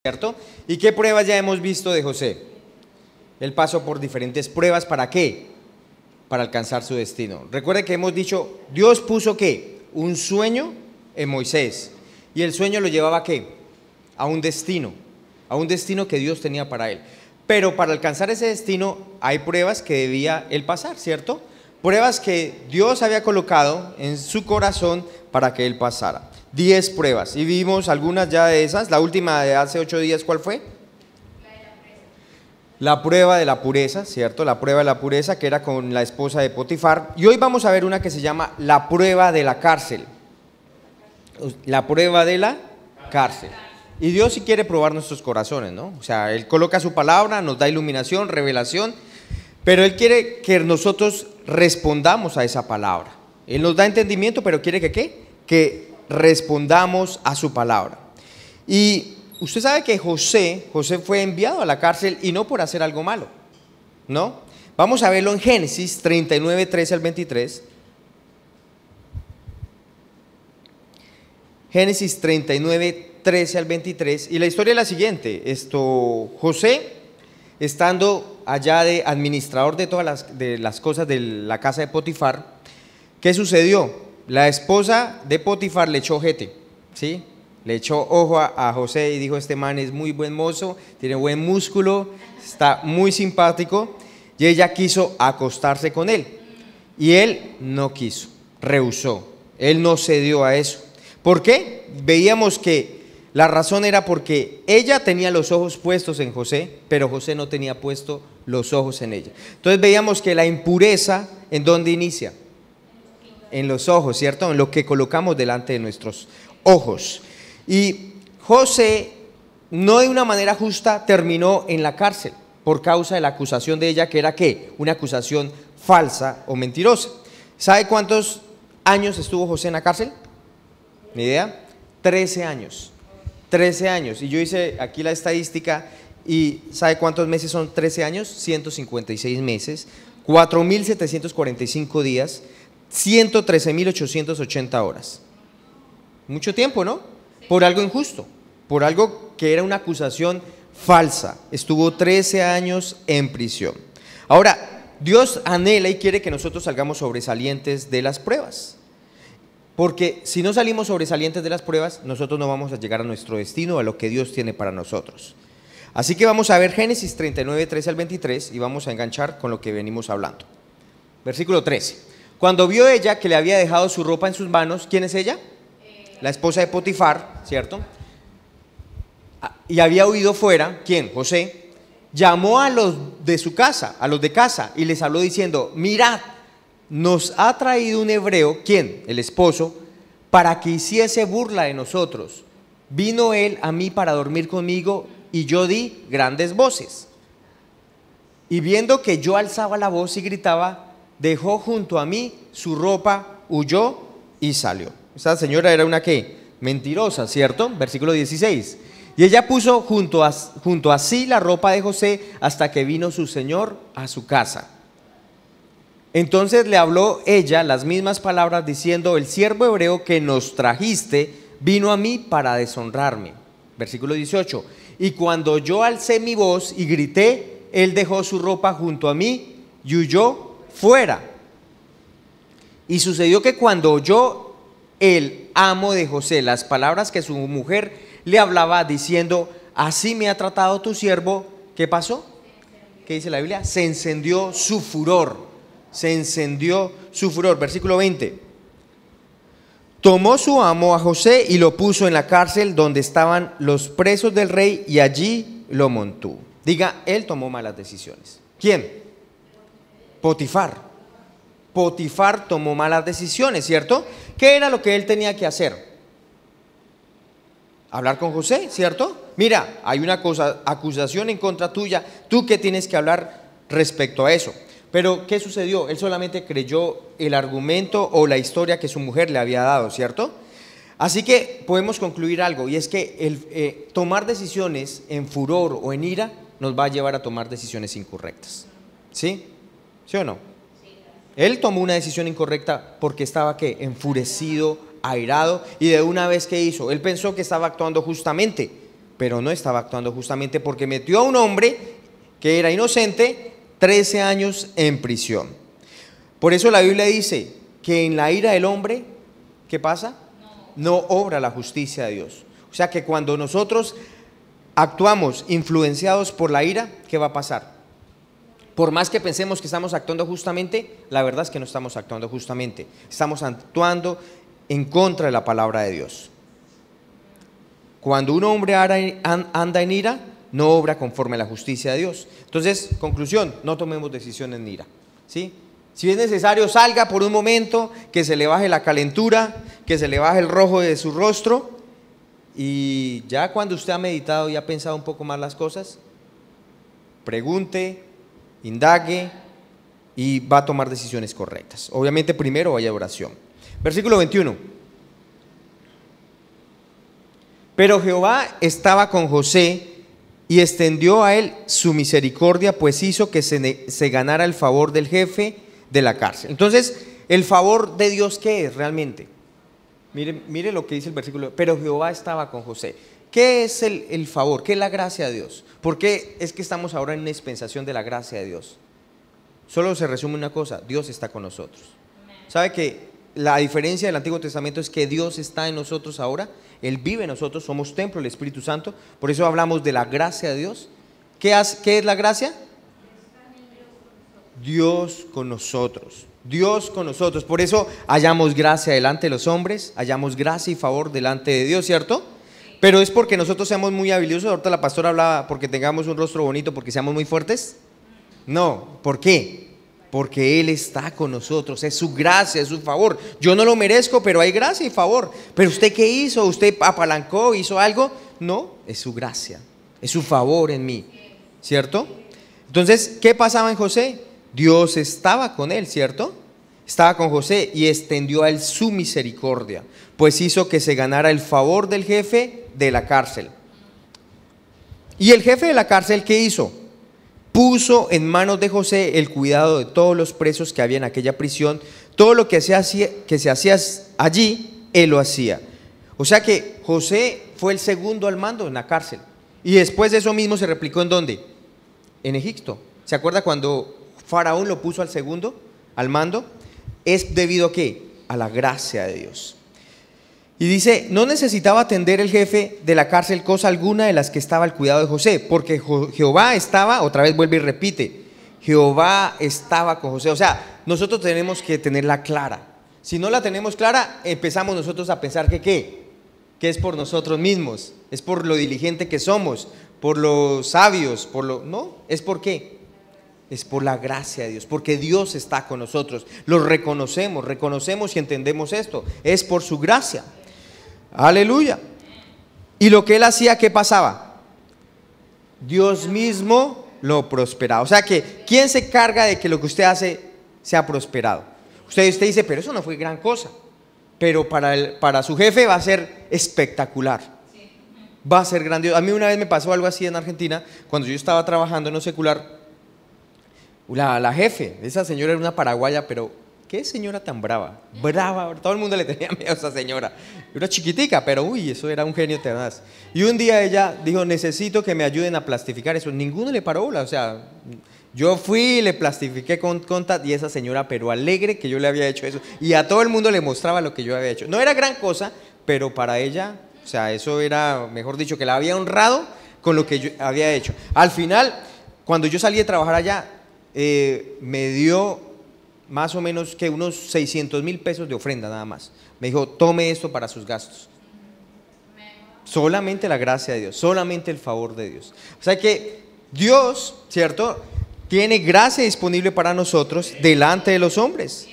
¿cierto? ¿Y qué pruebas ya hemos visto de José? Él pasó por diferentes pruebas, ¿para qué? Para alcanzar su destino. Recuerde que hemos dicho, Dios puso ¿qué? Un sueño en Moisés, y el sueño lo llevaba ¿a qué? A un destino que Dios tenía para él. Pero para alcanzar ese destino hay pruebas que debía él pasar, ¿cierto? Pruebas que Dios había colocado en su corazón para que él pasara. 10 pruebas, y vimos algunas ya de esas. La última de hace 8 días, ¿cuál fue? La prueba de la pureza, ¿cierto? La prueba de la pureza, que era con la esposa de Potifar. Y hoy vamos a ver una que se llama la prueba de la cárcel. La prueba de la cárcel. Y Dios sí quiere probar nuestros corazones, ¿no? O sea, Él coloca su palabra, nos da iluminación, revelación, pero Él quiere que nosotros respondamos a esa palabra. Él nos da entendimiento, pero quiere que ¿qué? Que respondamos a su palabra. Y usted sabe que José fue enviado a la cárcel, y no por hacer algo malo, ¿no? Vamos a verlo en Génesis 39, 13 al 23. Génesis 39, 13 al 23, y la historia es la siguiente. José, estando allá de administrador de todas las cosas de la casa de Potifar, ¿qué sucedió? La esposa de Potifar le echó ojete, ¿sí? Le echó ojo a José y dijo: este man es muy buen mozo, tiene buen músculo, está muy simpático, y ella quiso acostarse con él, y él no quiso, rehusó, él no cedió a eso. ¿Por qué? Veíamos que la razón era porque ella tenía los ojos puestos en José, pero José no tenía puesto los ojos en ella. Entonces veíamos que la impureza, ¿en dónde inicia? En los ojos, ¿cierto? En lo que colocamos delante de nuestros ojos. Y José, no de una manera justa, terminó en la cárcel por causa de la acusación de ella, que era ¿qué? Una acusación falsa o mentirosa. ¿Sabe cuántos años estuvo José en la cárcel? ¿Ni idea? 13 años. 13 años. Y yo hice aquí la estadística, y ¿sabe cuántos meses son 13 años? 156 meses, 4.745 días, 113.880 horas. Mucho tiempo, ¿no? Por algo injusto, por algo que era una acusación falsa. Estuvo 13 años en prisión. Ahora, Dios anhela y quiere que nosotros salgamos sobresalientes de las pruebas. Porque si no salimos sobresalientes de las pruebas, nosotros no vamos a llegar a nuestro destino, a lo que Dios tiene para nosotros. Así que vamos a ver Génesis 39, 13 al 23, y vamos a enganchar con lo que venimos hablando. Versículo 13. Cuando vio ella que le había dejado su ropa en sus manos, ¿quién es ella? La esposa de Potifar, ¿cierto? Y había huido fuera, ¿quién? José. Llamó a los de su casa, a los de casa, y les habló diciendo: mirad, nos ha traído un hebreo, ¿quién? El esposo, para que hiciese burla de nosotros. Vino él a mí para dormir conmigo, y yo di grandes voces. Y viendo que yo alzaba la voz y gritaba, dejó junto a mí su ropa, huyó y salió. Esta señora era una ¿qué? Mentirosa, ¿cierto? Versículo 16. Y ella puso junto a sí la ropa de José hasta que vino su señor a su casa. Entonces le habló ella las mismas palabras diciendo: el siervo hebreo que nos trajiste vino a mí para deshonrarme. Versículo 18. Y cuando yo alcé mi voz y grité, él dejó su ropa junto a mí y huyó fuera. Y sucedió que cuando oyó el amo de José las palabras que su mujer le hablaba diciendo: así me ha tratado tu siervo, ¿qué pasó? ¿Qué dice la Biblia? Se encendió su furor. Se encendió su furor. Versículo 20. Tomó su amo a José y lo puso en la cárcel donde estaban los presos del rey, y allí lo mantuvo. Diga, él tomó malas decisiones. ¿Quién? Potifar. Potifar tomó malas decisiones, ¿cierto? ¿Qué era lo que él tenía que hacer? Hablar con José, ¿cierto? Mira, hay una acusación en contra tuya, ¿tú qué tienes que hablar respecto a eso? Pero ¿qué sucedió? Él solamente creyó el argumento o la historia que su mujer le había dado, ¿cierto? Así que podemos concluir algo, y es que tomar decisiones en furor o en ira nos va a llevar a tomar decisiones incorrectas. ¿Sí? ¿Sí o no? Él tomó una decisión incorrecta porque estaba ¿qué? Enfurecido, airado, y de una vez ¿qué hizo? Él pensó que estaba actuando justamente, pero no estaba actuando justamente porque metió a un hombre que era inocente 13 años en prisión. Por eso la Biblia dice que en la ira del hombre, ¿qué pasa? No obra la justicia de Dios. O sea que cuando nosotros actuamos influenciados por la ira, ¿qué va a pasar? Por más que pensemos que estamos actuando justamente, la verdad es que no estamos actuando justamente. Estamos actuando en contra de la palabra de Dios. Cuando un hombre anda en ira, no obra conforme a la justicia de Dios. Entonces, conclusión, no tomemos decisiones en ira, ¿sí? Si es necesario, salga por un momento, que se le baje la calentura, que se le baje el rojo de su rostro, y ya cuando usted ha meditado y ha pensado un poco más las cosas, pregunte, indague y va a tomar decisiones correctas. Obviamente primero vaya a oración. Versículo 21. Pero Jehová estaba con José y extendió a él su misericordia, pues hizo que se ganara el favor del jefe de la cárcel. Entonces, ¿el favor de Dios qué es realmente? Mire lo que dice el versículo. Pero Jehová estaba con José. ¿Qué es el favor? ¿Qué es la gracia de Dios? ¿Por qué es que estamos ahora en una dispensación de la gracia de Dios? Solo se resume una cosa: Dios está con nosotros. ¿Sabe que la diferencia del Antiguo Testamento es que Dios está en nosotros ahora? Él vive en nosotros, somos templo del Espíritu Santo. Por eso hablamos de la gracia de Dios. ¿Qué es la gracia? Dios con nosotros. Dios con nosotros. Por eso hallamos gracia delante de los hombres, hallamos gracia y favor delante de Dios, ¿cierto? Pero es porque nosotros seamos muy habilidosos. Ahorita la pastora hablaba porque tengamos un rostro bonito, porque seamos muy fuertes. No, ¿por qué? Porque Él está con nosotros, es su gracia, es su favor. Yo no lo merezco, pero hay gracia y favor. Pero ¿usted qué hizo? ¿Usted apalancó? ¿Hizo algo? No, es su gracia, es su favor en mí, ¿cierto? Entonces, ¿qué pasaba en José? Dios estaba con él, ¿cierto? Estaba con José y extendió a él su misericordia, pues hizo que se ganara el favor del jefe de la cárcel. Y el jefe de la cárcel, ¿qué hizo? Puso en manos de José el cuidado de todos los presos que había en aquella prisión. Todo lo que se hacía allí, él lo hacía. O sea que José fue el segundo al mando en la cárcel. Y después de eso mismo se replicó ¿en dónde? En Egipto. ¿Se acuerda cuando Faraón lo puso al segundo, al mando? ¿Es debido a qué? A la gracia de Dios. Y dice, no necesitaba atender el jefe de la cárcel cosa alguna de las que estaba al cuidado de José, porque Jehová estaba, otra vez vuelve y repite, Jehová estaba con José. O sea, nosotros tenemos que tenerla clara. Si no la tenemos clara, empezamos nosotros a pensar que ¿qué? Que es por nosotros mismos, es por lo diligente que somos, por los sabios, no, es por qué. Es por la gracia de Dios, porque Dios está con nosotros. Lo reconocemos y entendemos esto. Es por su gracia. Aleluya. Y lo que él hacía, ¿qué pasaba? Dios mismo lo prosperaba. O sea que, ¿quién se carga de que lo que usted hace sea prosperado? Usted dice, pero eso no fue gran cosa. Pero para su jefe va a ser espectacular. Va a ser grandioso. A mí una vez me pasó algo así en Argentina, cuando yo estaba trabajando en lo secular. La jefe, esa señora era una paraguaya, pero qué señora tan brava, todo el mundo le tenía miedo a esa señora. Era chiquitica, pero uy, eso era un genio tenaz. Y un día ella dijo, necesito que me ayuden a plastificar eso. Ninguno le paró bola, o sea, yo fui, le plastifiqué con y esa señora, pero alegre que yo le había hecho eso. Y a todo el mundo le mostraba lo que yo había hecho. No era gran cosa, pero para ella, o sea, eso era, mejor dicho, que la había honrado con lo que yo había hecho. Al final, cuando yo salí de trabajar allá, me dio más o menos que unos 600,000 pesos de ofrenda nada más. Me dijo, tome esto para sus gastos. Solamente la gracia de Dios, solamente el favor de Dios. O sea que Dios, ¿cierto?, tiene gracia disponible para nosotros delante de los hombres.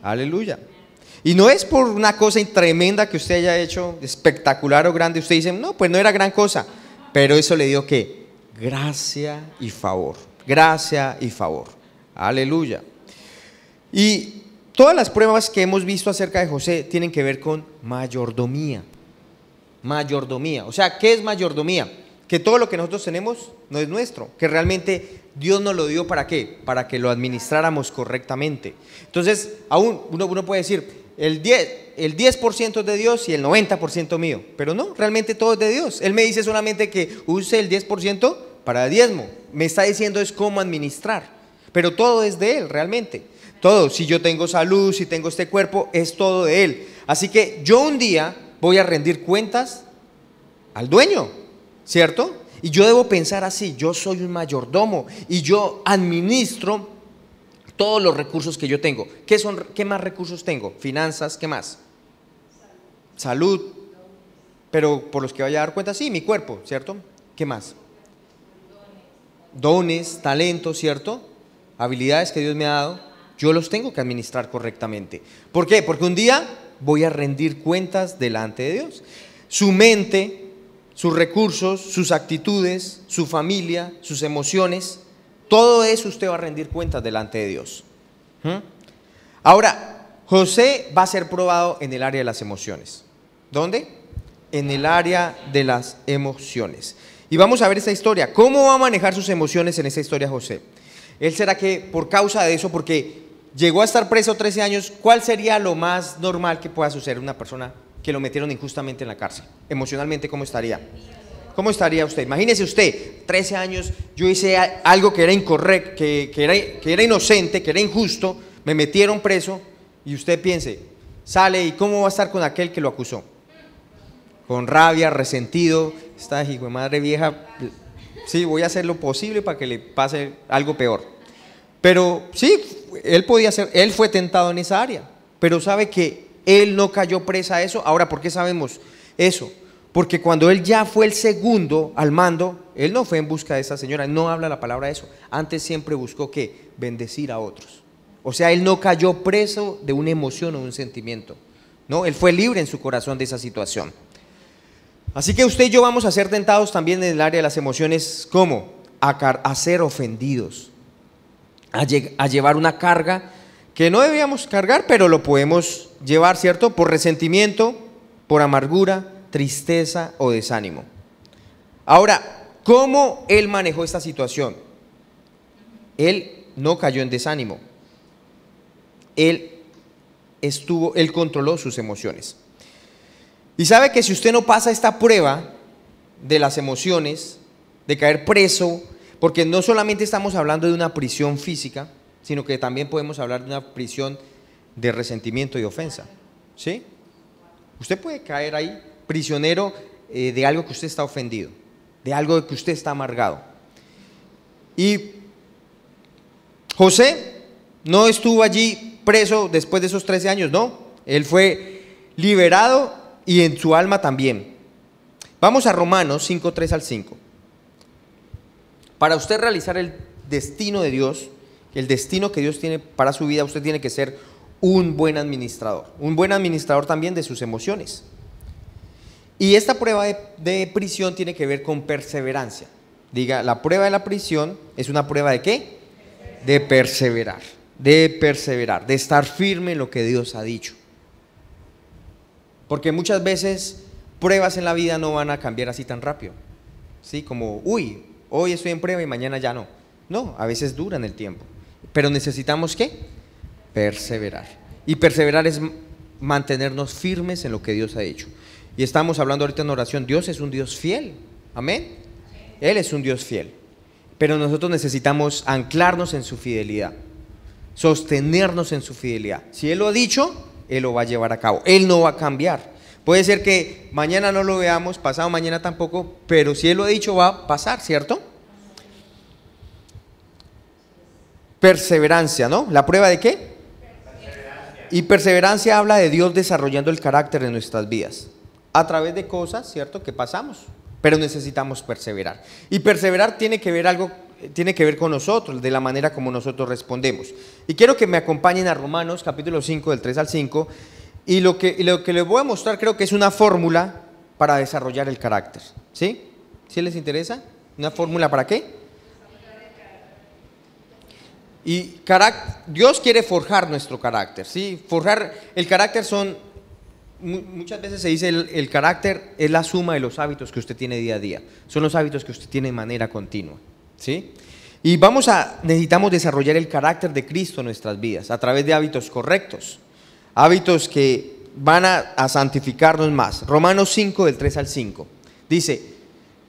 Aleluya. Y no es por una cosa tremenda que usted haya hecho, espectacular o grande. Usted dice, no, pues no era gran cosa. Pero eso le dio ¿qué? Gracia y favor. Gracia y favor. Aleluya. Y todas las pruebas que hemos visto acerca de José tienen que ver con mayordomía. Mayordomía. O sea, ¿qué es mayordomía? Que todo lo que nosotros tenemos no es nuestro, que realmente Dios nos lo dio ¿para qué? Para que lo administráramos correctamente. Entonces, aún uno puede decir, el 10% es de Dios y el 90% mío. Pero no, realmente todo es de Dios. Él me dice solamente que use el 10% para diezmo. Me está diciendo es cómo administrar. Pero todo es de Él realmente. Todo, si yo tengo salud, si tengo este cuerpo, es todo de Él. Así que yo un día voy a rendir cuentas al dueño, ¿cierto? Y yo debo pensar así, yo soy un mayordomo y yo administro todos los recursos que yo tengo. ¿Qué más recursos tengo? Finanzas, ¿qué más? Salud, pero por los que vaya a dar cuenta, sí, mi cuerpo, ¿cierto? ¿Qué más? Dones, talentos, ¿cierto? Habilidades que Dios me ha dado, yo los tengo que administrar correctamente. ¿Por qué? Porque un día voy a rendir cuentas delante de Dios. Su mente, sus recursos, sus actitudes, su familia, sus emociones, todo eso usted va a rendir cuentas delante de Dios. Ahora, José va a ser probado en el área de las emociones. ¿Dónde? En el área de las emociones. Y vamos a ver esta historia. ¿Cómo va a manejar sus emociones en esta historia José? Él será que por causa de eso, porque llegó a estar preso 13 años, ¿cuál sería lo más normal que pueda suceder a una persona que lo metieron injustamente en la cárcel? Emocionalmente, ¿cómo estaría? ¿Cómo estaría usted? Imagínese usted, 13 años, yo hice algo que era incorrecto, que era inocente, que era injusto, me metieron preso, y usted piense, sale y ¿cómo va a estar con aquel que lo acusó? Con rabia, resentido, esta hijo de madre vieja, sí, voy a hacer lo posible para que le pase algo peor. Pero sí, él fue tentado en esa área, pero sabe que él no cayó presa a eso. Ahora, ¿por qué sabemos eso? Porque cuando él ya fue el segundo al mando, él no fue en busca de esa señora, no habla la palabra eso. Antes siempre buscó ¿qué? Bendecir a otros. O sea, él no cayó preso de una emoción o un sentimiento. No, él fue libre en su corazón de esa situación. Así que usted y yo vamos a ser tentados también en el área de las emociones. ¿Cómo? A ser ofendidos, a llevar una carga que no debíamos cargar, pero lo podemos llevar, ¿cierto? Por resentimiento, por amargura, tristeza o desánimo. Ahora, ¿cómo él manejó esta situación? Él no cayó en desánimo. Él controló sus emociones. Y sabe que si usted no pasa esta prueba de las emociones, de caer preso, porque no solamente estamos hablando de una prisión física, sino que también podemos hablar de una prisión de resentimiento y ofensa, ¿sí? Usted puede caer ahí prisionero de algo que usted está ofendido, de algo de que usted está amargado. Y José no estuvo allí preso después de esos 13 años, no, él fue liberado y en su alma también. Vamos a Romanos 5, 3 al 5. Para usted realizar el destino de Dios, el destino que Dios tiene para su vida, usted tiene que ser un buen administrador también de sus emociones. Y esta prueba de prisión tiene que ver con perseverancia. Diga, la prueba de la prisión es una prueba ¿de qué? De perseverar, de estar firme en lo que Dios ha dicho. Porque muchas veces pruebas en la vida no van a cambiar así tan rápido, ¿sí? Como, hoy estoy en prueba y mañana ya no. No, a veces duran el tiempo. Pero necesitamos ¿qué? Perseverar. Y perseverar es mantenernos firmes en lo que Dios ha hecho. Y estamos hablando ahorita en oración, Dios es un Dios fiel, amén. Él es un Dios fiel, pero nosotros necesitamos anclarnos en su fidelidad, sostenernos en su fidelidad. Si Él lo ha dicho, Él lo va a llevar a cabo, Él no va a cambiar. Puede ser que mañana no lo veamos, pasado mañana tampoco, pero si Él lo ha dicho va a pasar, ¿cierto? Perseverancia, ¿no? ¿La prueba de qué? Y perseverancia habla de Dios desarrollando el carácter de nuestras vidas a través de cosas, ¿cierto?, que pasamos, pero necesitamos perseverar. Y perseverar tiene que ver con nosotros, de la manera como nosotros respondemos. Y quiero que me acompañen a Romanos capítulo 5, del 3 al 5, y lo que les voy a mostrar creo que es una fórmula para desarrollar el carácter, ¿sí? ¿Sí les interesa? ¿Una fórmula para qué? Y Dios quiere forjar nuestro carácter, ¿sí? Forjar el carácter muchas veces se dice el carácter es la suma de los hábitos que usted tiene día a día. Son los hábitos que usted tiene de manera continua, ¿sí? Y necesitamos desarrollar el carácter de Cristo en nuestras vidas a través de hábitos correctos. hábitos que van a santificarnos más. Romanos 5, del 3 al 5. Dice,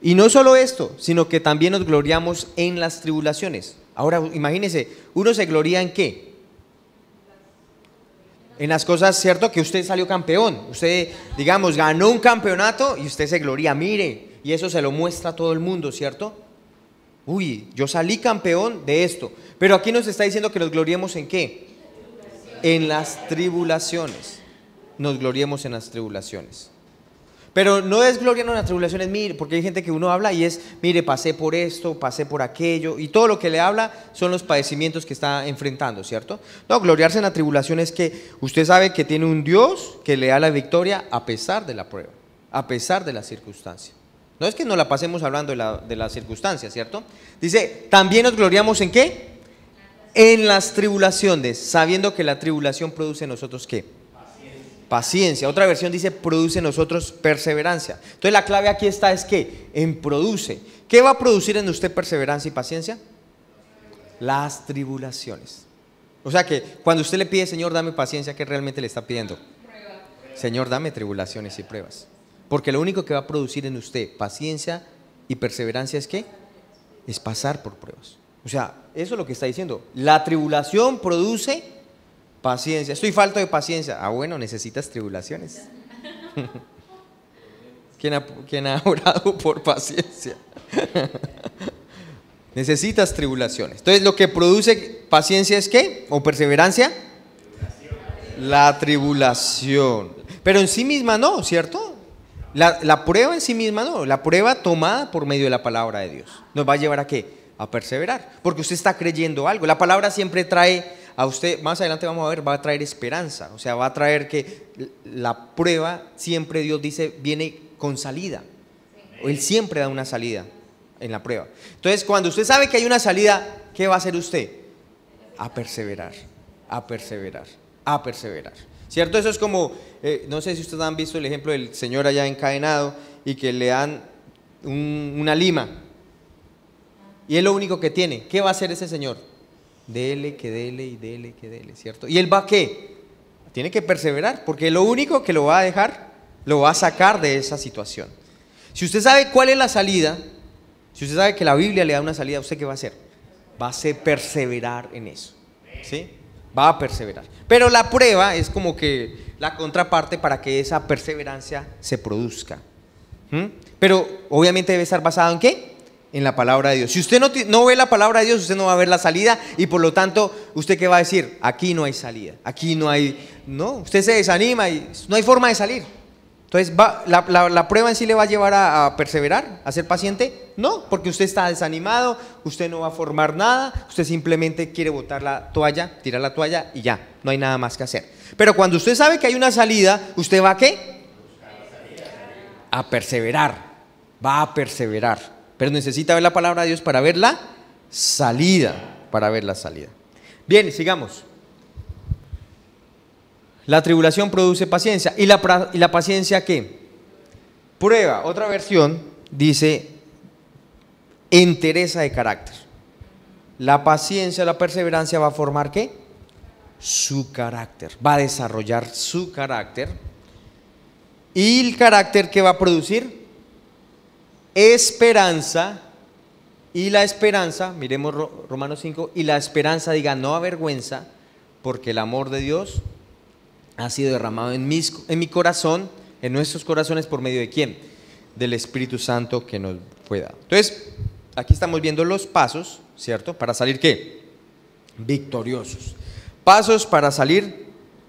y no solo esto, sino que también nos gloriamos en las tribulaciones. Ahora, imagínense, uno se gloria ¿en qué? En las cosas, ¿cierto? Que usted salió campeón. Usted, digamos, ganó un campeonato y usted se gloria, mire, y eso se lo muestra a todo el mundo, ¿cierto? Uy, yo salí campeón de esto. Pero aquí nos está diciendo que nos gloriemos ¿en qué? En las tribulaciones. Nos gloriemos en las tribulaciones. Pero no es gloriarnos en las tribulaciones, mire, porque hay gente que uno habla y es, mire, pasé por esto, pasé por aquello, y todo lo que le habla son los padecimientos que está enfrentando, ¿cierto? No, gloriarse en la tribulación es que usted sabe que tiene un Dios que le da la victoria a pesar de la prueba, a pesar de la circunstancia. No es que no la pasemos hablando de la circunstancia, ¿cierto? Dice, también nos gloriamos ¿en qué? En las tribulaciones, sabiendo que la tribulación produce en nosotros ¿qué? Paciencia. Otra versión dice produce en nosotros perseverancia. Entonces la clave aquí está es que en produce. ¿Qué va a producir en usted perseverancia y paciencia? Las tribulaciones. O sea que cuando usted le pide, Señor, dame paciencia, ¿qué realmente le está pidiendo? Señor, dame tribulaciones y pruebas. Porque lo único que va a producir en usted paciencia y perseverancia es ¿qué? Es pasar por pruebas. O sea, eso es lo que está diciendo. La tribulación produce paciencia. Estoy falto de paciencia. Ah, bueno, necesitas tribulaciones. ¿Quién ha orado por paciencia? Necesitas tribulaciones. Entonces, lo que produce paciencia es ¿qué? ¿O perseverancia? La tribulación. Pero en sí misma no, ¿cierto? La prueba en sí misma no. La prueba tomada por medio de la palabra de Dios nos va a llevar a ¿qué? A perseverar. Porque usted está creyendo algo. La palabra siempre trae a usted, más adelante vamos a ver, va a traer esperanza. O sea, va a traer que la prueba, siempre Dios dice, viene con salida. Él siempre da una salida en la prueba. Entonces, cuando usted sabe que hay una salida, ¿qué va a hacer usted? A perseverar, a perseverar, a perseverar. ¿Cierto? Eso es como, no sé si ustedes han visto el ejemplo del señor allá encadenado y que le dan una lima. Y es lo único que tiene. ¿Qué va a hacer ese señor? Dele, que dele y dele, que dele, ¿cierto? ¿Y él va a qué? Tiene que perseverar, porque lo único que lo va a dejar, lo va a sacar de esa situación. Si usted sabe cuál es la salida, si usted sabe que la Biblia le da una salida, ¿usted qué va a hacer? Va a hacer perseverar en eso, ¿sí? Va a perseverar. Pero la prueba es como que la contraparte para que esa perseverancia se produzca. Pero obviamente debe estar basado ¿en qué? En la palabra de Dios. Si usted no ve la palabra de Dios, usted no va a ver la salida y por lo tanto, ¿usted qué va a decir? Aquí no hay salida, aquí no hay, no, usted se desanima y no hay forma de salir. Entonces, ¿la prueba en sí le va a llevar a perseverar, a ser paciente? No, porque usted está desanimado, usted no va a formar nada, usted simplemente quiere botar la toalla, tirar la toalla y ya, no hay nada más que hacer. Pero cuando usted sabe que hay una salida, ¿usted va a qué? A perseverar, va a perseverar. Pero necesita ver la palabra de Dios para ver la salida, para ver la salida. Bien, sigamos. La tribulación produce paciencia. ¿Y la paciencia qué? Prueba. Otra versión dice entereza de carácter. La paciencia, la perseverancia va a formar ¿qué? Su carácter. Va a desarrollar su carácter. ¿Y el carácter qué va a producir? Esperanza. Y la esperanza, miremos Romanos 5, y la esperanza diga no avergüenza, porque el amor de Dios ha sido derramado en mi corazón, en nuestros corazones, ¿por medio de quién? Del Espíritu Santo que nos fue dado. Entonces, aquí estamos viendo los pasos, ¿cierto? Para salir ¿qué? Victoriosos. Pasos para salir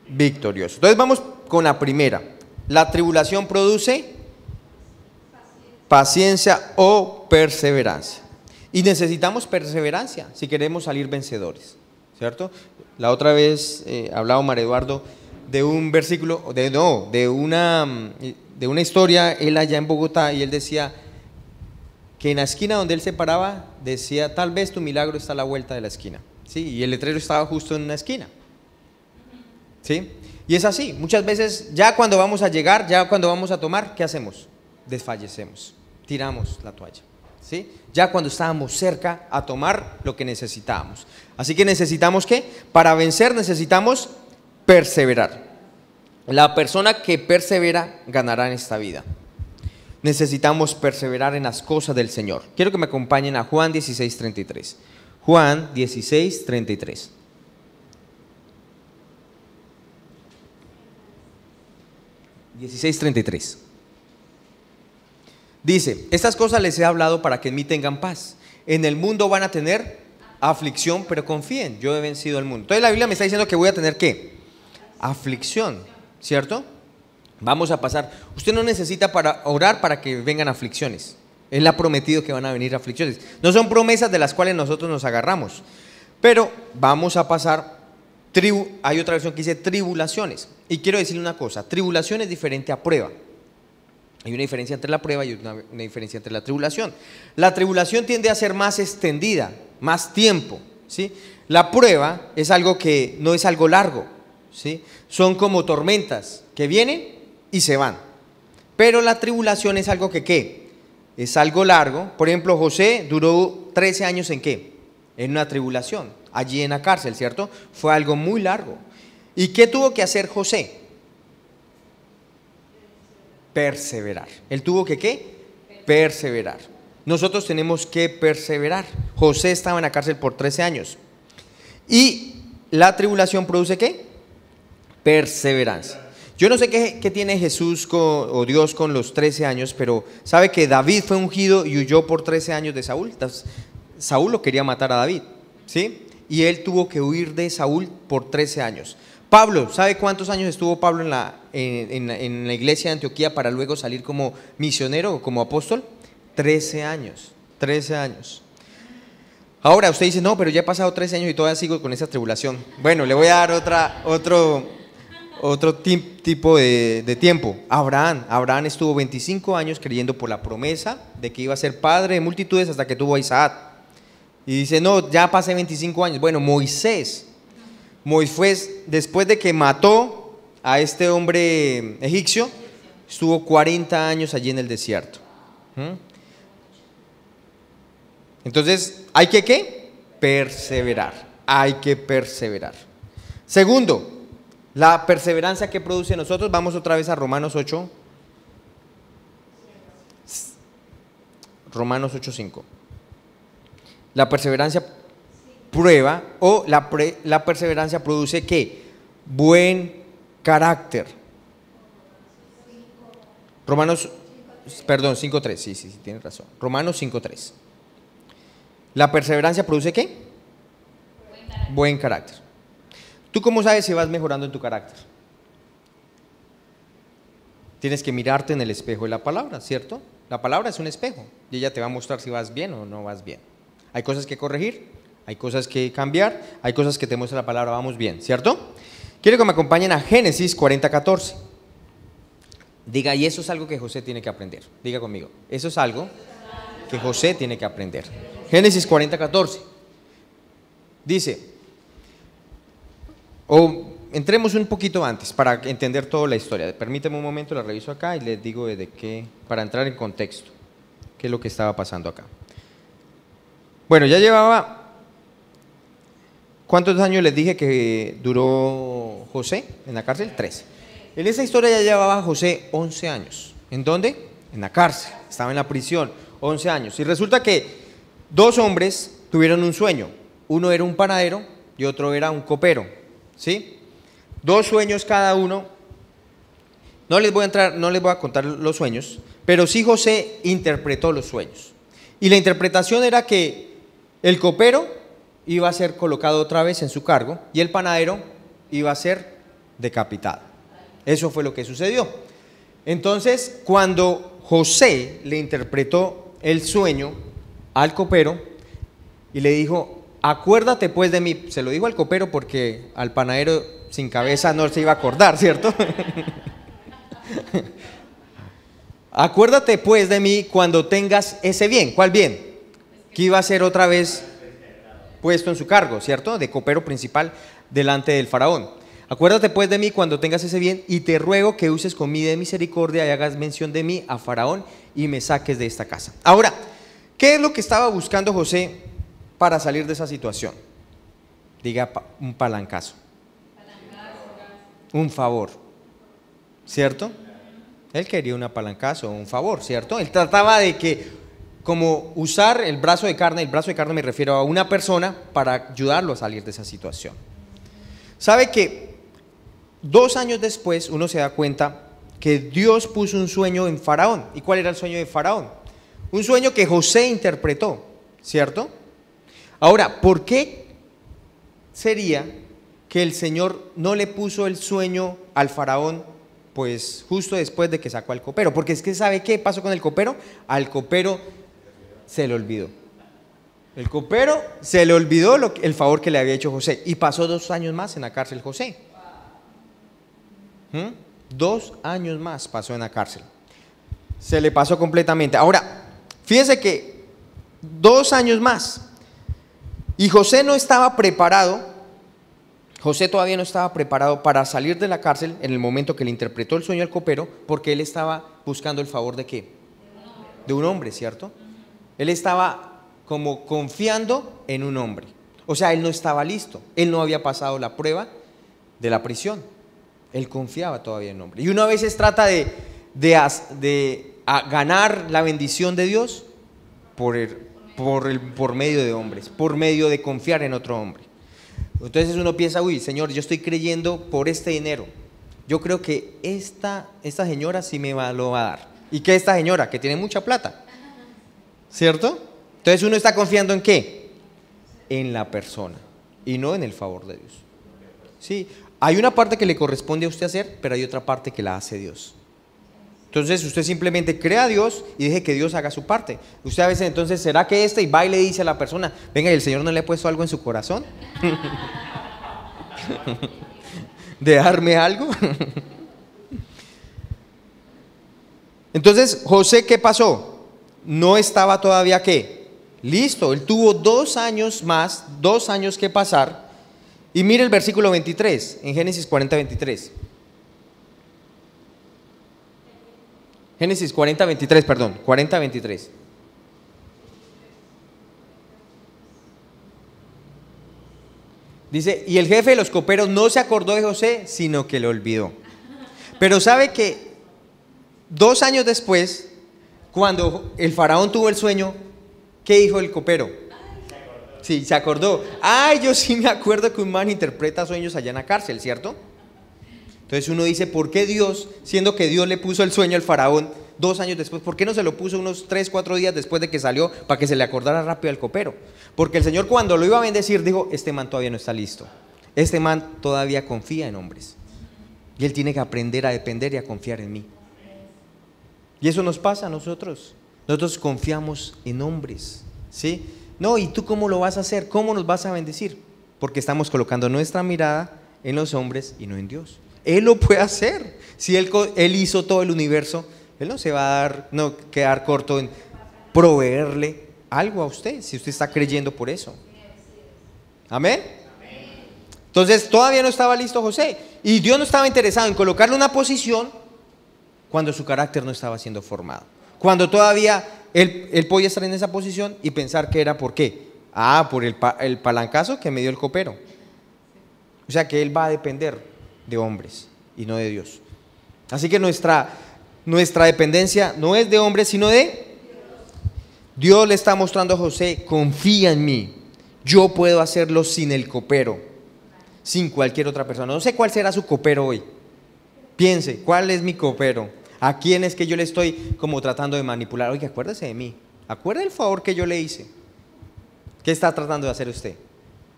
victoriosos. Entonces vamos con la primera. La tribulación produce paciencia o perseverancia. Y necesitamos perseverancia si queremos salir vencedores, ¿cierto? La otra vez hablaba Omar Eduardo de un versículo, de una historia, él allá en Bogotá, y él decía que en la esquina donde él se paraba, decía, tal vez tu milagro está a la vuelta de la esquina, ¿sí? Y el letrero estaba justo en una esquina, ¿sí? Y es así, muchas veces ya cuando vamos a llegar, ya cuando vamos a tomar, ¿qué hacemos? Desfallecemos, tiramos la toalla, ¿sí? Ya cuando estábamos cerca a tomar lo que necesitábamos. Así que necesitamos ¿qué? Para vencer necesitamos perseverar. La persona que persevera ganará en esta vida. Necesitamos perseverar en las cosas del Señor. Quiero que me acompañen a Juan 16:33. Juan 16:33. Dice, estas cosas les he hablado para que en mí tengan paz. En el mundo van a tener aflicción, pero confíen, yo he vencido al mundo. Entonces la Biblia me está diciendo que voy a tener ¿qué? Aflicción, ¿cierto? Vamos a pasar. Usted no necesita para orar para que vengan aflicciones. Él ha prometido que van a venir aflicciones. No son promesas de las cuales nosotros nos agarramos, pero vamos a pasar. Hay otra versión que dice tribulaciones. Y quiero decirle una cosa, tribulación es diferente a prueba. Hay una diferencia entre la prueba y una diferencia entre la tribulación. La tribulación tiende a ser más extendida, más tiempo, ¿sí? La prueba es algo que no es algo largo, ¿sí? Son como tormentas que vienen y se van. Pero la tribulación es algo que ¿qué? Es algo largo. Por ejemplo, José duró 13 años ¿en qué? En una tribulación, allí en la cárcel, ¿cierto? Fue algo muy largo. ¿Y qué tuvo que hacer José? Perseverar. Él tuvo que ¿qué? Perseverar. Nosotros tenemos que perseverar. José estaba en la cárcel por 13 años. ¿Y la tribulación produce qué? Perseverancia. Yo no sé qué tiene Jesús o Dios con los 13 años, pero sabe que David fue ungido y huyó por 13 años de Saúl. Saúl lo quería matar a David, ¿sí? Y él tuvo que huir de Saúl por 13 años. Pablo, ¿sabe cuántos años estuvo Pablo en la iglesia de Antioquía para luego salir como misionero o como apóstol? 13 años, 13 años. Ahora usted dice, no, pero ya he pasado 13 años y todavía sigo con esa tribulación. Bueno, le voy a dar otro tipo de tiempo. Abraham estuvo 25 años creyendo por la promesa de que iba a ser padre de multitudes hasta que tuvo a Isaac. Y dice, no, ya pasé 25 años. Bueno, Moisés, después de que mató a este hombre egipcio, estuvo 40 años allí en el desierto. Entonces, ¿hay que qué? Perseverar. Hay que perseverar. Segundo, la perseverancia que produce en nosotros. Vamos otra vez a Romanos 8. Romanos 8:5. La perseverancia prueba o la perseverancia produce ¿qué? Buen carácter. Romanos, perdón, 5:3, sí, tienes razón. Romanos 5:3. La perseverancia produce ¿qué? Buen carácter. ¿Tú cómo sabes si vas mejorando en tu carácter? Tienes que mirarte en el espejo de la palabra, ¿cierto? La palabra es un espejo y ella te va a mostrar si vas bien o no vas bien. Hay cosas que corregir, hay cosas que cambiar, hay cosas que te muestra la palabra, vamos bien, ¿cierto? Quiero que me acompañen a Génesis 40:14. Diga, y eso es algo que José tiene que aprender. Diga conmigo, eso es algo que José tiene que aprender. Génesis 40:14. Dice, entremos un poquito antes para entender toda la historia. Permíteme un momento, la reviso acá y les digo de qué, para entrar en contexto, qué es lo que estaba pasando acá. Bueno, ya llevaba, ¿cuántos años les dije que duró José en la cárcel? 13. En esa historia ya llevaba José 11 años. ¿En dónde? En la cárcel, estaba en la prisión, 11 años. Y resulta que dos hombres tuvieron un sueño. Uno era un panadero y otro era un copero, ¿sí? Dos sueños cada uno. No les voy a contar los sueños, pero sí José interpretó los sueños. Y la interpretación era que el copero iba a ser colocado otra vez en su cargo y el panadero iba a ser decapitado. Eso fue lo que sucedió. Entonces, cuando José le interpretó el sueño al copero y le dijo, acuérdate pues de mí, se lo dijo al copero porque al panadero sin cabeza no se iba a acordar, ¿cierto? Acuérdate pues de mí cuando tengas ese bien. ¿Cuál bien? Que iba a ser otra vez puesto en su cargo, ¿cierto? De copero principal delante del faraón. Acuérdate pues de mí cuando tengas ese bien y te ruego que uses con mí de misericordia y hagas mención de mí a faraón y me saques de esta casa. Ahora, ¿qué es lo que estaba buscando José para salir de esa situación? Diga un palancazo. Un favor. ¿cierto? Él quería un apalancazo, un favor, ¿cierto? Él trataba de que, como usar el brazo de carne me refiero a una persona para ayudarlo a salir de esa situación. ¿Sabe que 2 años después uno se da cuenta que Dios puso un sueño en Faraón? ¿Y cuál era el sueño de Faraón? Un sueño que José interpretó, ¿cierto? Ahora, ¿por qué sería que el Señor no le puso el sueño al Faraón pues justo después de que sacó al copero? Porque es que ¿sabe qué pasó con el copero? Al copero se le olvidó. El copero se le olvidó el favor que le había hecho José y pasó 2 años más en la cárcel José. 2 años más pasó en la cárcel. Se le pasó completamente. Ahora, fíjese que 2 años más y José no estaba preparado. José todavía no estaba preparado para salir de la cárcel en el momento que le interpretó el sueño al copero, porque él estaba buscando el favor ¿de qué? De un hombre, ¿cierto? Él estaba como confiando en un hombre. O sea, él no estaba listo. Él no había pasado la prueba de la prisión. Él confiaba todavía en un hombre. Y uno a veces trata de ganar la bendición de Dios por medio de hombres, por medio de confiar en otro hombre. Entonces uno piensa, uy, Señor, yo estoy creyendo por este dinero. Yo creo que esta señora sí lo va a dar. ¿Y qué esta señora? Que tiene mucha plata, ¿cierto? Entonces uno está confiando ¿en qué? En la persona y no en el favor de Dios. Sí, hay una parte que le corresponde a usted hacer, pero hay otra parte que la hace Dios. Entonces usted simplemente crea a Dios y deje que Dios haga su parte. Usted a veces entonces, ¿será que y va y le dice a la persona, venga, ¿y el Señor no le ha puesto algo en su corazón? ¿De darme algo? Entonces, José, ¿qué pasó? No estaba todavía, ¿qué? Listo, él tuvo 2 años más, 2 años que pasar. Y mire el versículo 23, en Génesis 40:23. Génesis 40:23, perdón, 40:23. Dice, y el jefe de los coperos no se acordó de José, sino que lo olvidó. Pero sabe que 2 años después, cuando el faraón tuvo el sueño, ¿qué dijo el copero? Sí, se acordó. Ay, yo sí me acuerdo que un man interpreta sueños allá en la cárcel, ¿cierto? Entonces uno dice, ¿por qué Dios, siendo que Dios le puso el sueño al faraón 2 años después, ¿por qué no se lo puso unos 3, 4 días después de que salió para que se le acordara rápido al copero? Porque el Señor cuando lo iba a bendecir dijo, este man todavía no está listo. Este man todavía confía en hombres. Y él tiene que aprender a depender y a confiar en mí. Y eso nos pasa a nosotros. Nosotros confiamos en hombres, ¿sí? No, ¿y tú cómo lo vas a hacer? ¿Cómo nos vas a bendecir? Porque estamos colocando nuestra mirada en los hombres y no en Dios. Él lo puede hacer. Si él hizo todo el universo, Él no se va a quedar corto en proveerle algo a usted, si usted está creyendo por eso. Amén. Entonces todavía no estaba listo José. Y Dios no estaba interesado en colocarle una posición cuando su carácter no estaba siendo formado. Cuando todavía él podía estar en esa posición y pensar que era ¿por qué? Por el palancazo que me dio el copero. O sea que él va a depender de hombres y no de Dios. Así que nuestra dependencia no es de hombres, sino de Dios. Le está mostrando a José, confía en mí, yo puedo hacerlo sin el copero, sin cualquier otra persona. No sé cuál será su copero hoy. Piense, ¿cuál es mi copero? ¿A quién es que yo le estoy como tratando de manipular? Oye, acuérdese de mí, acuérdese del favor que yo le hice. ¿Qué está tratando de hacer usted?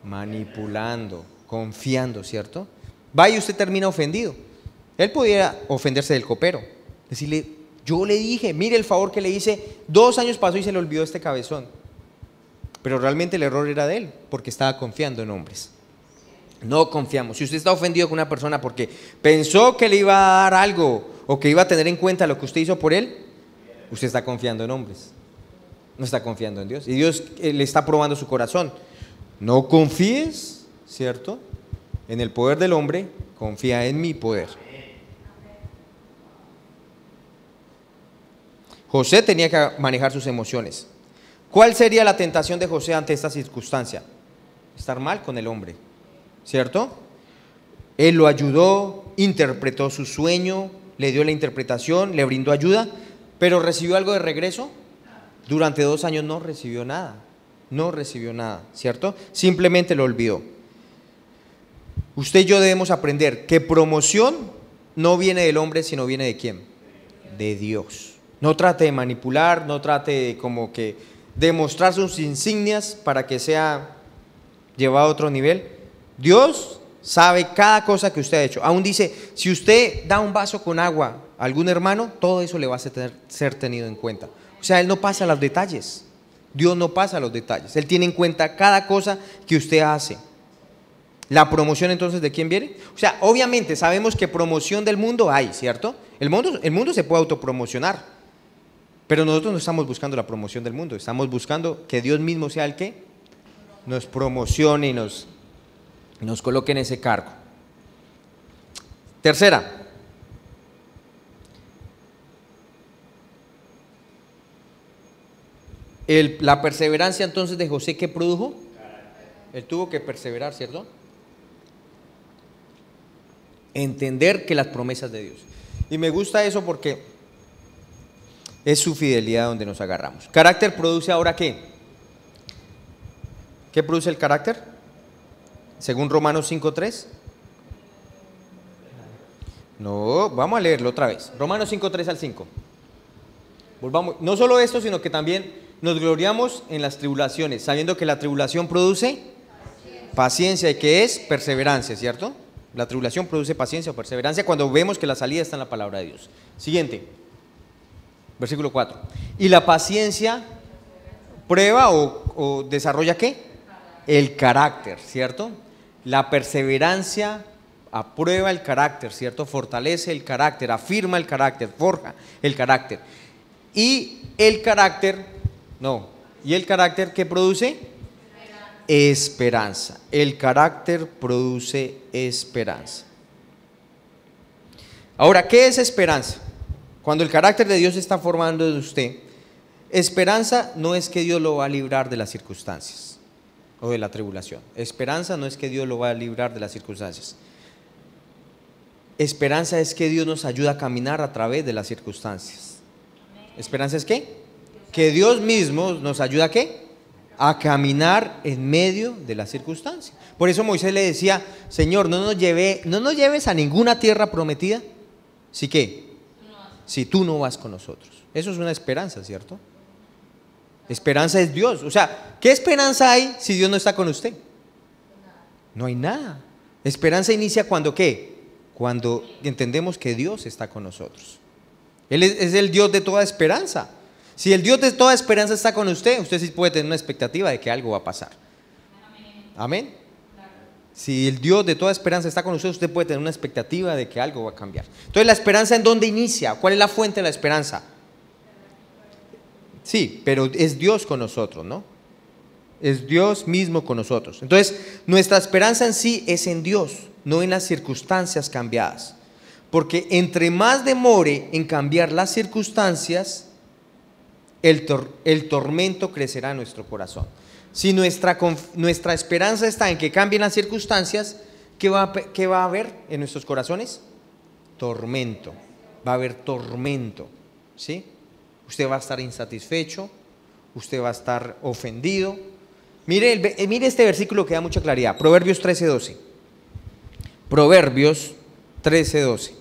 Manipulando, confiando, ¿cierto? Va y usted termina ofendido. Él podía ofenderse del copero, decirle, yo le dije, mire el favor que le hice, 2 años pasó y se le olvidó este cabezón. Pero realmente el error era de él, porque estaba confiando en hombres. No confiamos. Si usted está ofendido con una persona porque pensó que le iba a dar algo o que iba a tener en cuenta lo que usted hizo por él, usted está confiando en hombres, no está confiando en Dios. Y Dios le está probando su corazón. No confíes, ¿cierto?, en el poder del hombre, confía en mi poder. José tenía que manejar sus emociones. ¿Cuál sería la tentación de José ante esta circunstancia? Estar mal con el hombre, ¿cierto? Él lo ayudó, interpretó su sueño, le dio la interpretación, le brindó ayuda, pero ¿recibió algo de regreso? Durante 2 años no recibió nada, no recibió nada, ¿cierto? Simplemente lo olvidó. Usted y yo debemos aprender que promoción no viene del hombre, sino viene ¿de quién? De Dios. No trate de manipular, no trate de como que demostrar sus insignias para que sea llevado a otro nivel. Dios sabe cada cosa que usted ha hecho. Aún dice, si usted da un vaso con agua a algún hermano, todo eso le va a ser tenido en cuenta. O sea, Él no pasa los detalles. Dios no pasa los detalles. Él tiene en cuenta cada cosa que usted hace. La promoción entonces, ¿de quién viene? O sea, obviamente sabemos que promoción del mundo hay, ¿cierto? El mundo se puede autopromocionar, pero nosotros no estamos buscando la promoción del mundo, estamos buscando que Dios mismo sea el que nos promocione y nos coloque en ese cargo. Tercera, la perseverancia entonces de José, ¿qué produjo? Él tuvo que perseverar, ¿cierto? Entender que las promesas de Dios. Y me gusta eso porque es su fidelidad donde nos agarramos. ¿Carácter produce ahora qué? ¿Qué produce el carácter? Según Romanos 5:3. No, vamos a leerlo otra vez. Romanos 5:3 al 5. Volvamos. No solo esto, sino que también nos gloriamos en las tribulaciones, sabiendo que la tribulación produce paciencia y que es perseverancia, ¿cierto? La tribulación produce paciencia o perseverancia cuando vemos que la salida está en la palabra de Dios. Siguiente, versículo 4. Y la paciencia prueba o desarrolla ¿qué? El carácter, ¿cierto? La perseverancia aprueba el carácter, ¿cierto? Fortalece el carácter, afirma el carácter, forja el carácter. Y el carácter, ¿y el carácter qué produce? Esperanza. El carácter produce esperanza. Ahora, ¿qué es esperanza? Cuando el carácter de Dios está formando en usted, esperanza no es que Dios lo va a librar de las circunstancias o de la tribulación. Esperanza no es que Dios lo va a librar de las circunstancias. Esperanza es que Dios nos ayuda a caminar a través de las circunstancias. ¿Esperanza es qué? Que Dios mismo nos ayuda a ¿qué? A caminar en medio de las circunstancias. Por eso Moisés le decía, Señor, no nos lleves a ninguna tierra prometida. ¿Sí qué? Si tú no vas con nosotros. Eso es una esperanza, ¿cierto? Esperanza es Dios. O sea, ¿qué esperanza hay si Dios no está con usted? No hay nada. Esperanza inicia cuando ¿qué? Cuando entendemos que Dios está con nosotros. Él es el Dios de toda esperanza. Si el Dios de toda esperanza está con usted, usted sí puede tener una expectativa de que algo va a pasar. Amén. Si el Dios de toda esperanza está con usted, usted puede tener una expectativa de que algo va a cambiar. Entonces, ¿la esperanza en dónde inicia? ¿Cuál es la fuente de la esperanza? Sí, pero es Dios con nosotros, ¿no? Es Dios mismo con nosotros. Entonces, nuestra esperanza en sí es en Dios, no en las circunstancias cambiadas. Porque entre más demore en cambiar las circunstancias, el tormento crecerá en nuestro corazón. Si nuestra esperanza está en que cambien las circunstancias, ¿qué va a haber en nuestros corazones? Tormento. Va a haber tormento, ¿sí? Usted va a estar insatisfecho, usted va a estar ofendido. Mire este versículo que da mucha claridad. Proverbios 13:12. Proverbios 13:12.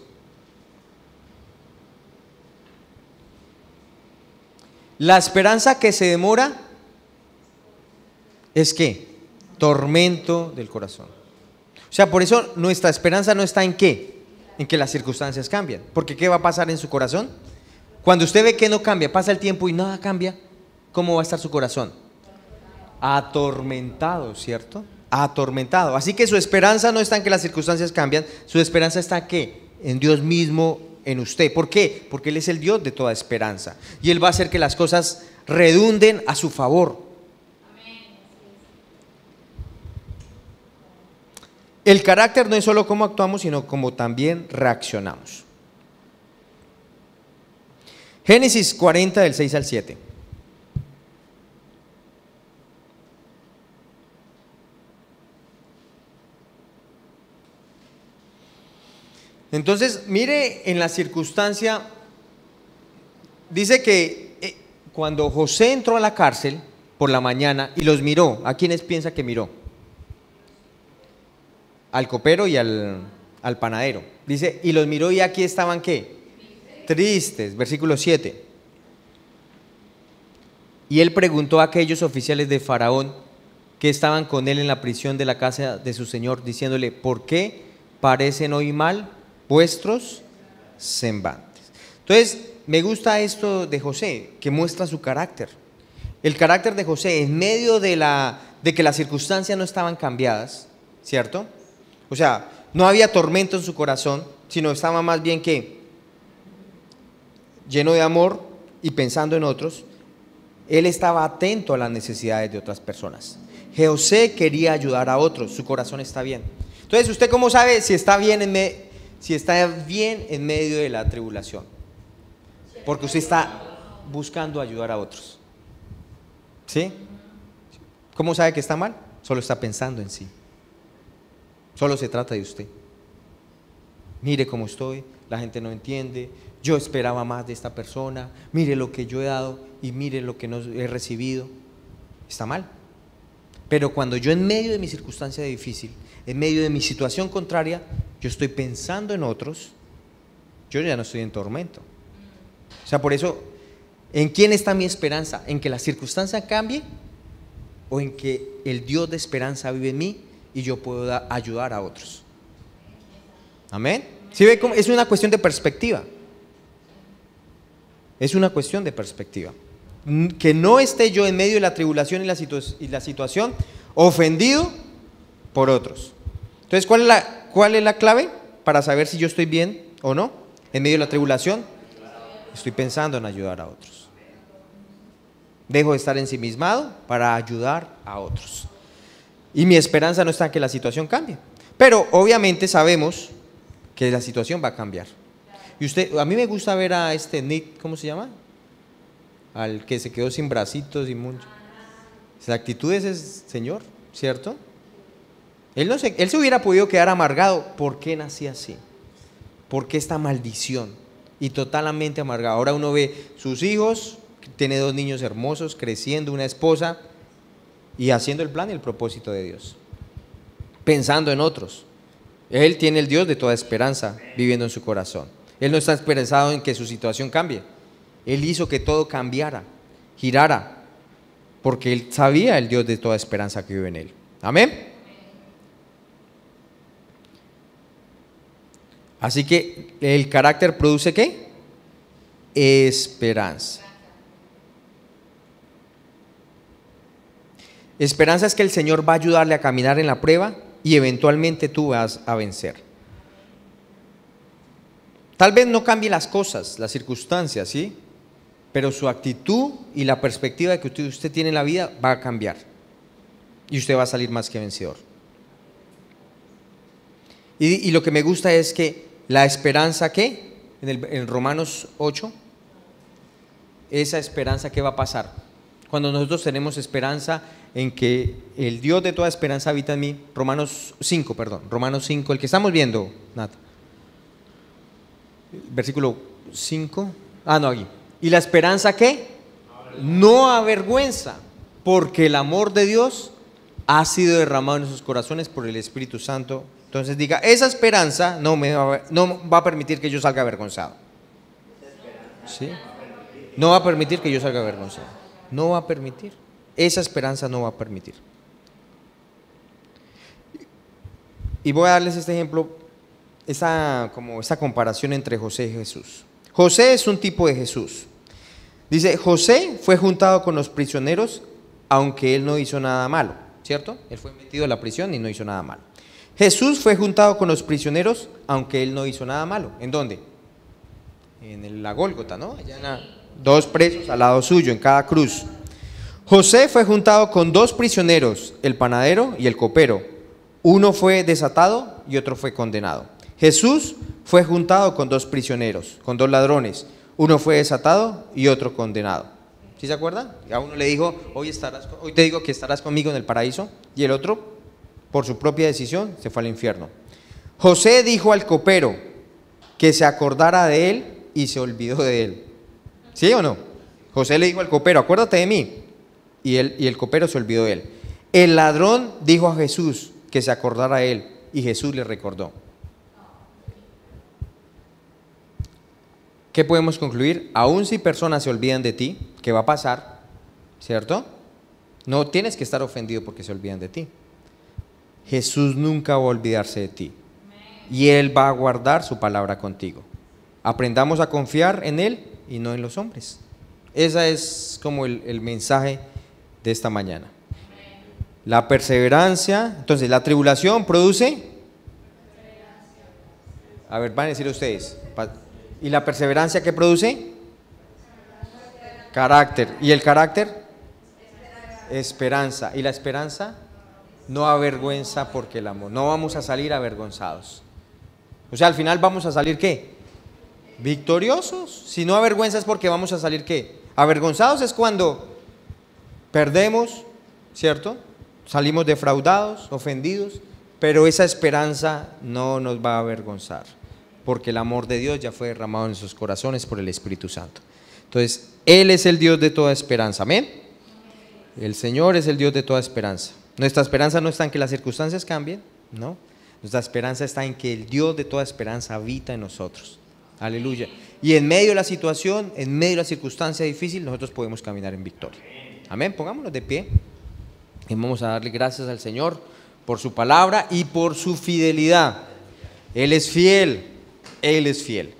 La esperanza que se demora es ¿qué? Tormento del corazón. O sea, por eso nuestra esperanza no está en ¿qué? En que las circunstancias cambien. Porque ¿qué va a pasar en su corazón? Cuando usted ve que no cambia, pasa el tiempo y nada cambia, ¿cómo va a estar su corazón? Atormentado, ¿cierto? Atormentado. Así que su esperanza no está en que las circunstancias cambian, su esperanza está ¿qué? En Dios mismo, en usted. ¿Por qué? Porque Él es el Dios de toda esperanza y Él va a hacer que las cosas redunden a su favor. El carácter no es solo cómo actuamos, sino cómo también reaccionamos. Génesis 40 del 6 al 7. Entonces, mire en la circunstancia, dice que cuando José entró a la cárcel por la mañana y los miró, ¿a quiénes piensa que miró? Al copero y al panadero. Dice, y los miró y aquí estaban ¿qué? Tristes, versículo 7. Y él preguntó a aquellos oficiales de Faraón que estaban con él en la prisión de la casa de su señor, diciéndole, ¿por qué parecen hoy mal vuestros semblantes? Entonces, me gusta esto de José, que muestra su carácter. El carácter de José, en medio de que las circunstancias no estaban cambiadas, ¿cierto? O sea, no había tormento en su corazón, sino estaba más bien que lleno de amor y pensando en otros. Él estaba atento a las necesidades de otras personas. José quería ayudar a otros, su corazón está bien. Entonces, ¿usted cómo sabe si está bien en medio de la tribulación? Porque usted está buscando ayudar a otros. ¿Sí? ¿Cómo sabe que está mal? Solo está pensando en sí. Solo se trata de usted. Mire cómo estoy, la gente no entiende, yo esperaba más de esta persona, mire lo que yo he dado y mire lo que no he recibido. Está mal. Pero cuando yo en medio de mi circunstancia difícil, en medio de mi situación contraria, yo estoy pensando en otros, yo ya no estoy en tormento. O sea, por eso, ¿en quién está mi esperanza? ¿En que la circunstancia cambie? ¿O en que el Dios de esperanza vive en mí y yo puedo ayudar a otros? Amén. ¿Sí ve cómo? Es una cuestión de perspectiva. Es una cuestión de perspectiva. Que no esté yo en medio de la tribulación y la situación ofendido por otros. Entonces, ¿cuál es la clave para saber si yo estoy bien o no? En medio de la tribulación, estoy pensando en ayudar a otros. Dejo de estar ensimismado para ayudar a otros. Y mi esperanza no está en que la situación cambie. Pero obviamente sabemos que la situación va a cambiar. Y a mí me gusta ver a Nick, ¿cómo se llama? Al que se quedó sin bracitos y mucho. La actitud de ese señor, ¿cierto? Él se hubiera podido quedar amargado. ¿Por qué nací así? ¿Por qué esta maldición? Y totalmente amargado. Ahora uno ve sus hijos, tiene 2 niños hermosos, creciendo, una esposa, y haciendo el plan y el propósito de Dios. Pensando en otros. Él tiene el Dios de toda esperanza viviendo en su corazón. Él no está esperanzado en que su situación cambie. Él hizo que todo cambiara, girara, porque él sabía el Dios de toda esperanza que vive en él. Amén. Así que el carácter produce ¿qué? Esperanza. Esperanza es que el Señor va a ayudarle a caminar en la prueba y eventualmente tú vas a vencer. Tal vez no cambie las cosas, las circunstancias, ¿sí? Pero su actitud y la perspectiva que usted tiene en la vida va a cambiar. Y usted va a salir más que vencedor. Y lo que me gusta es que la esperanza que, en Romanos 8, esa esperanza que va a pasar. Cuando nosotros tenemos esperanza en que el Dios de toda esperanza habita en mí, Romanos 5, el que estamos viendo, Nat. Versículo 5, aquí. ¿Y la esperanza qué? No avergüenza, porque el amor de Dios ha sido derramado en sus corazones por el Espíritu Santo. Entonces diga, esa esperanza no va a permitir que yo salga avergonzado. ¿Sí? No va a permitir que yo salga avergonzado. No va a permitir. Esa esperanza no va a permitir. Y voy a darles este ejemplo, esta comparación entre José y Jesús. José es un tipo de Jesús. Dice, José fue juntado con los prisioneros, aunque él no hizo nada malo, ¿cierto? Él fue metido en la prisión y no hizo nada malo. Jesús fue juntado con los prisioneros, aunque él no hizo nada malo. ¿En dónde? En la Gólgota, ¿no? Allá 2 presos al lado suyo, en cada cruz. José fue juntado con 2 prisioneros, el panadero y el copero. Uno fue desatado y otro fue condenado. Jesús fue juntado con 2 prisioneros, con 2 ladrones. Uno fue desatado y otro condenado. ¿Sí se acuerdan? A uno le dijo, hoy te digo que estarás conmigo en el paraíso. Y el otro, por su propia decisión, se fue al infierno. José dijo al copero, que se acordara de él y se olvidó de él. ¿Sí o no? José le dijo al copero, acuérdate de mí. Y el copero se olvidó de él. El ladrón dijo a Jesús que se acordara de él y Jesús le recordó. ¿Qué podemos concluir? Aún si personas se olvidan de ti, ¿qué va a pasar? ¿Cierto? No tienes que estar ofendido porque se olvidan de ti. Jesús nunca va a olvidarse de ti. Y Él va a guardar su palabra contigo. Aprendamos a confiar en Él y no en los hombres. Ese es como el mensaje de esta mañana. La perseverancia, entonces la tribulación produce. A ver, van a decir ustedes. ¿Y la perseverancia qué produce? Carácter. ¿Y el carácter? Esperanza. ¿Y la esperanza? No avergüenza porque el amor. No vamos a salir avergonzados. O sea, al final vamos a salir ¿qué? Victoriosos. Si no avergüenza es porque vamos a salir ¿qué? Avergonzados es cuando perdemos, ¿cierto? Salimos defraudados, ofendidos, pero esa esperanza no nos va a avergonzar, porque el amor de Dios ya fue derramado en sus corazones por el Espíritu Santo. Entonces, Él es el Dios de toda esperanza, amén. El Señor es el Dios de toda esperanza. Nuestra esperanza no está en que las circunstancias cambien, no. Nuestra esperanza está en que el Dios de toda esperanza habita en nosotros. Aleluya. Y en medio de la situación, en medio de la circunstancia difícil, nosotros podemos caminar en victoria. Amén. Pongámonos de pie y vamos a darle gracias al Señor por su palabra y por su fidelidad. Él es fiel, Él es fiel.